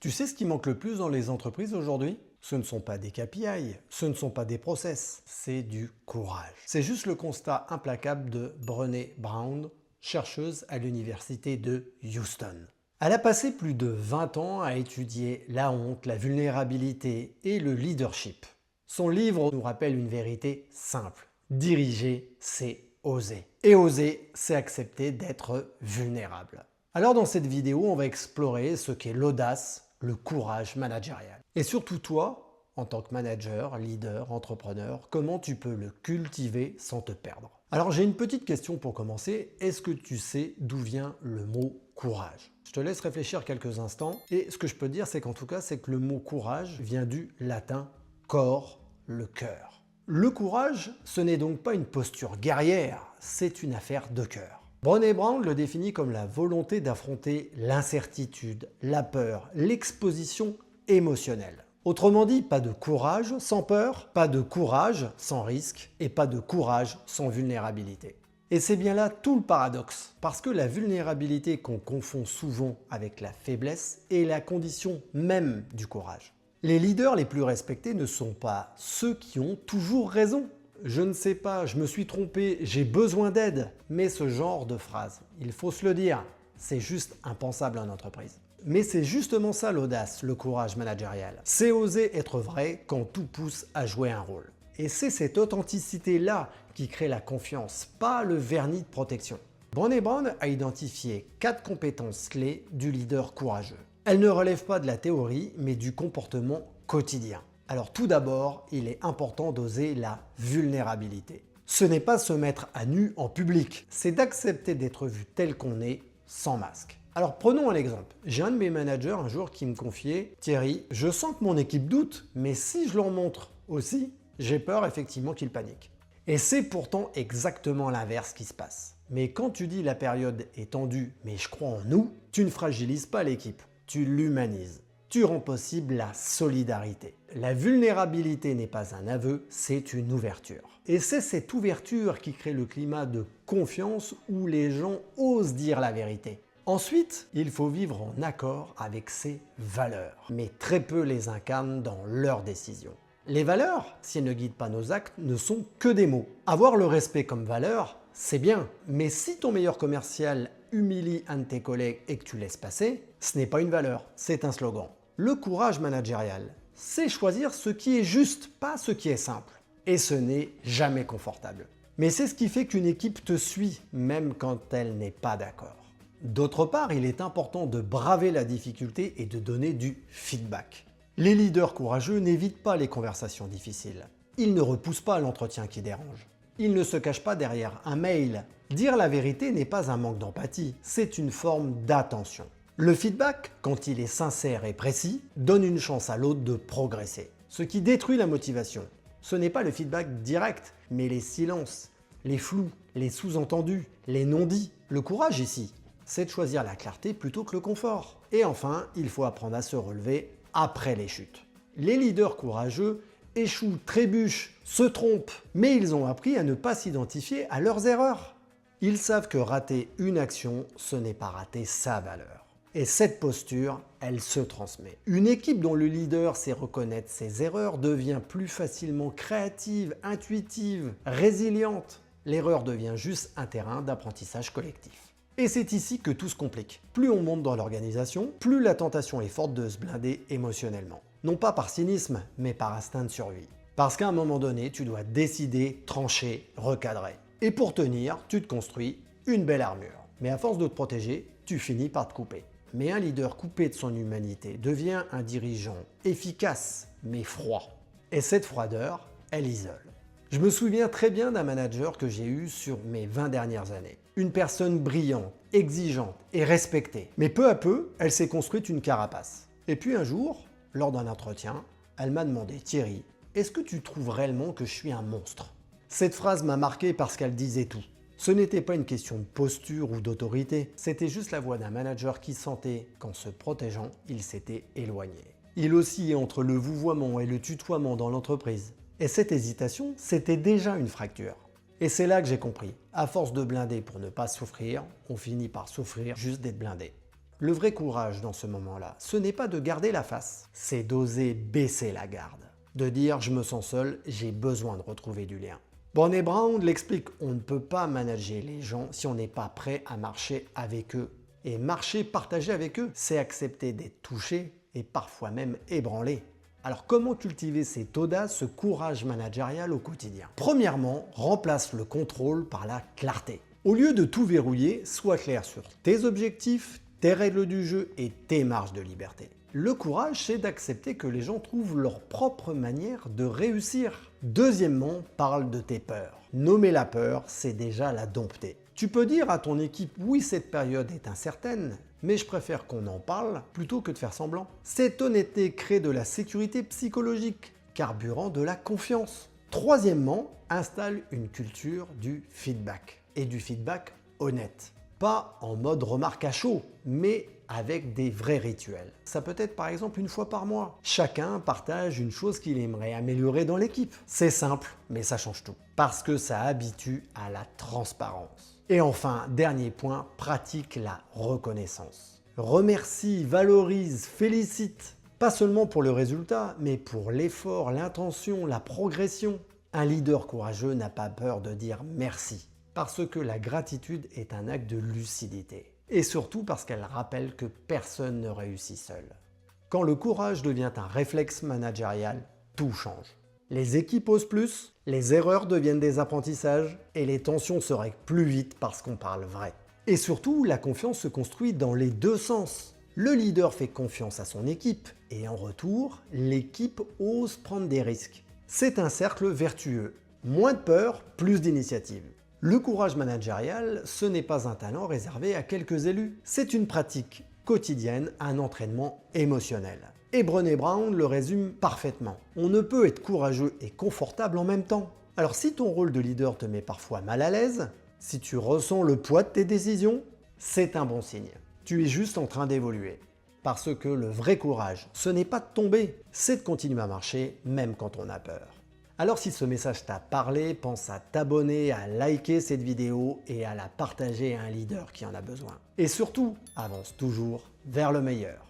Tu sais ce qui manque le plus dans les entreprises aujourd'hui? Ce ne sont pas des KPI, ce ne sont pas des process, c'est du courage. C'est juste le constat implacable de Brené Brown, chercheuse à l'université de Houston. Elle a passé plus de 20 ans à étudier la honte, la vulnérabilité et le leadership. Son livre nous rappelle une vérité simple. Diriger, c'est oser. Et oser, c'est accepter d'être vulnérable. Alors dans cette vidéo, on va explorer ce qu'est l'audace, le courage managérial. Et surtout toi, en tant que manager, leader, entrepreneur, comment tu peux le cultiver sans te perdre. Alors j'ai une petite question pour commencer. Est-ce que tu sais d'où vient le mot courage? Je te laisse réfléchir quelques instants. Et ce que je peux te dire, c'est qu'en tout cas, c'est que le mot courage vient du latin cor, le cœur. Le courage, ce n'est donc pas une posture guerrière, c'est une affaire de cœur. Brené Brown le définit comme la volonté d'affronter l'incertitude, la peur, l'exposition émotionnelle. Autrement dit, pas de courage sans peur, pas de courage sans risque et pas de courage sans vulnérabilité. Et c'est bien là tout le paradoxe, parce que la vulnérabilité qu'on confond souvent avec la faiblesse est la condition même du courage. Les leaders les plus respectés ne sont pas ceux qui ont toujours raison. Je ne sais pas, je me suis trompé, j'ai besoin d'aide. Mais ce genre de phrase, il faut se le dire, c'est juste impensable en entreprise. Mais c'est justement ça l'audace, le courage managérial. C'est oser être vrai quand tout pousse à jouer un rôle. Et c'est cette authenticité-là qui crée la confiance, pas le vernis de protection. Brené Brown a identifié 4 compétences clés du leader courageux. Elles ne relèvent pas de la théorie, mais du comportement quotidien. Alors tout d'abord, il est important d'oser la vulnérabilité. Ce n'est pas se mettre à nu en public, c'est d'accepter d'être vu tel qu'on est, sans masque. Alors prenons un exemple. J'ai un de mes managers un jour qui me confiait « Thierry, je sens que mon équipe doute, mais si je leur montre aussi, j'ai peur effectivement qu'ils paniquent. » Et c'est pourtant exactement l'inverse qui se passe. Mais quand tu dis la période est tendue, mais je crois en nous, tu ne fragilises pas l'équipe, tu l'humanises. Tu rends possible la solidarité. La vulnérabilité n'est pas un aveu, c'est une ouverture. Et c'est cette ouverture qui crée le climat de confiance où les gens osent dire la vérité. Ensuite, il faut vivre en accord avec ses valeurs, mais très peu les incarnent dans leurs décisions. Les valeurs, si elles ne guident pas nos actes, ne sont que des mots. Avoir le respect comme valeur, c'est bien, mais si ton meilleur commercial humilie un de tes collègues et que tu laisses passer, ce n'est pas une valeur, c'est un slogan. Le courage managérial, c'est choisir ce qui est juste, pas ce qui est simple. Et ce n'est jamais confortable. Mais c'est ce qui fait qu'une équipe te suit, même quand elle n'est pas d'accord. D'autre part, il est important de braver la difficulté et de donner du feedback. Les leaders courageux n'évitent pas les conversations difficiles. Ils ne repoussent pas l'entretien qui dérange. Ils ne se cachent pas derrière un mail. Dire la vérité n'est pas un manque d'empathie, c'est une forme d'attention. Le feedback, quand il est sincère et précis, donne une chance à l'autre de progresser. Ce qui détruit la motivation, ce n'est pas le feedback direct, mais les silences, les flous, les sous-entendus, les non-dits. Le courage ici, c'est de choisir la clarté plutôt que le confort. Et enfin, il faut apprendre à se relever après les chutes. Les leaders courageux échouent, trébuchent, se trompent, mais ils ont appris à ne pas s'identifier à leurs erreurs. Ils savent que rater une action, ce n'est pas rater sa valeur. Et cette posture, elle se transmet. Une équipe dont le leader sait reconnaître ses erreurs devient plus facilement créative, intuitive, résiliente. L'erreur devient juste un terrain d'apprentissage collectif. Et c'est ici que tout se complique. Plus on monte dans l'organisation, plus la tentation est forte de se blinder émotionnellement. Non pas par cynisme, mais par instinct de survie. Parce qu'à un moment donné, tu dois décider, trancher, recadrer. Et pour tenir, tu te construis une belle armure. Mais à force de te protéger, tu finis par te couper. Mais un leader coupé de son humanité devient un dirigeant efficace, mais froid. Et cette froideur, elle isole. Je me souviens très bien d'un manager que j'ai eu sur mes 20 dernières années. Une personne brillante, exigeante et respectée. Mais peu à peu, elle s'est construite une carapace. Et puis un jour, lors d'un entretien, elle m'a demandé « Thierry, est-ce que tu trouves réellement que je suis un monstre ?» Cette phrase m'a marqué parce qu'elle disait tout. Ce n'était pas une question de posture ou d'autorité, c'était juste la voix d'un manager qui sentait qu'en se protégeant, il s'était éloigné. Il oscillait entre le vouvoiement et le tutoiement dans l'entreprise. Et cette hésitation, c'était déjà une fracture. Et c'est là que j'ai compris. À force de blinder pour ne pas souffrir, on finit par souffrir juste d'être blindé. Le vrai courage dans ce moment-là, ce n'est pas de garder la face, c'est d'oser baisser la garde. De dire je me sens seul, j'ai besoin de retrouver du lien. Brené Brown l'explique, on ne peut pas manager les gens si on n'est pas prêt à marcher avec eux. Et marcher, partager avec eux, c'est accepter d'être touché et parfois même ébranlé. Alors comment cultiver cette audace, ce courage managérial au quotidien? Premièrement, remplace le contrôle par la clarté. Au lieu de tout verrouiller, sois clair sur tes objectifs, tes règles du jeu et tes marges de liberté. Le courage, c'est d'accepter que les gens trouvent leur propre manière de réussir. Deuxièmement, parle de tes peurs. Nommer la peur, c'est déjà la dompter. Tu peux dire à ton équipe, oui, cette période est incertaine, mais je préfère qu'on en parle plutôt que de faire semblant. Cette honnêteté crée de la sécurité psychologique, carburant de la confiance. Troisièmement, installe une culture du feedback, et du feedback honnête. Pas en mode remarque à chaud, mais avec des vrais rituels. Ça peut être par exemple une fois par mois. Chacun partage une chose qu'il aimerait améliorer dans l'équipe. C'est simple, mais ça change tout. Parce que ça habitue à la transparence. Et enfin, dernier point, pratique la reconnaissance. Remercie, valorise, félicite. Pas seulement pour le résultat, mais pour l'effort, l'intention, la progression. Un leader courageux n'a pas peur de dire merci. Parce que la gratitude est un acte de lucidité. Et surtout parce qu'elle rappelle que personne ne réussit seul. Quand le courage devient un réflexe managérial, tout change. Les équipes osent plus, les erreurs deviennent des apprentissages et les tensions se règlent plus vite parce qu'on parle vrai. Et surtout, la confiance se construit dans les deux sens. Le leader fait confiance à son équipe et en retour, l'équipe ose prendre des risques. C'est un cercle vertueux. Moins de peur, plus d'initiative. Le courage managérial, ce n'est pas un talent réservé à quelques élus. C'est une pratique quotidienne, un entraînement émotionnel. Et Brené Brown le résume parfaitement. On ne peut être courageux et confortable en même temps. Alors si ton rôle de leader te met parfois mal à l'aise, si tu ressens le poids de tes décisions, c'est un bon signe. Tu es juste en train d'évoluer. Parce que le vrai courage, ce n'est pas de tomber, c'est de continuer à marcher même quand on a peur. Alors si ce message t'a parlé, pense à t'abonner, à liker cette vidéo et à la partager à un leader qui en a besoin. Et surtout, avance toujours vers le meilleur.